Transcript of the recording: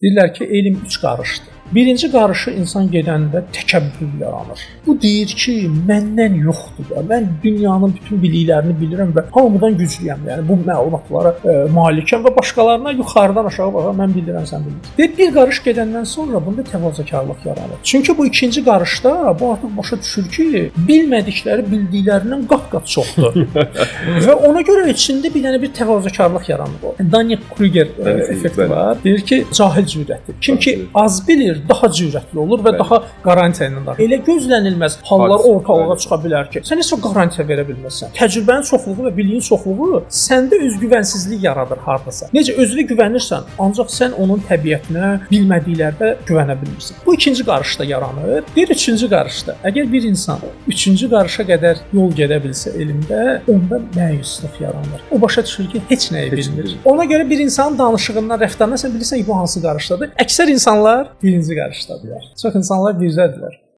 Deyirlər ki, elm 3 qarışdır. Birinci qarışı insan gedəndə təkəbbür yaranır. Bu deyir ki, məndən yoxdur da. Mən dünyanın bütün biliklərini bilirəm və hamıdan güclüyəm. Yəni bu məlumatlara malikəm və başqalarına yuxarıdan aşağı baxan mən bilirəm, sən bilmirsən. Deyir, bir qarış gedəndən sonra bunda təvazökarlıq yaranır. Çünki bu ikinci qarışda bu artıq başa düşür ki, bilmədikləri bildiklərindən qat-qat çoxdur. Və ona görə içində bir dənə bir təvazökarlıq yaranır. Dunning-Kruger effekti var. Deyir ki, cahil cürətdir. Kim ki az bilir, daha cürətli olur və daha qarantiya ilə danışır. Elə gözlənilməz hallar ortalığa çıxa bilər ki, sən heç bir qarantiya verə bilməzsən. Təcrübənin çoxluğu və biliyin çoxluğu səndə özgüvənsizlik yaradır hardasa. Necə özünə güvənirsən, ancaq sən onun təbiətinə, bilmədiklərdə güvənə bilmirsən. Bu ikinci qarışda yaranır. Bir üçüncü qarışda. Əgər bir insan üçüncü qarışa qədər yol gedə bilsə elmdə, onda məyusluq yaranır. O başa düşür ki, heç nəyi bilmir. Ona görə bir insanın danışığından, rəftarından sən bilirsən ki, bu hansı qarışdadır. Əksər insanlar birinci qarışdadılar. Çox insanlar birdədirlər.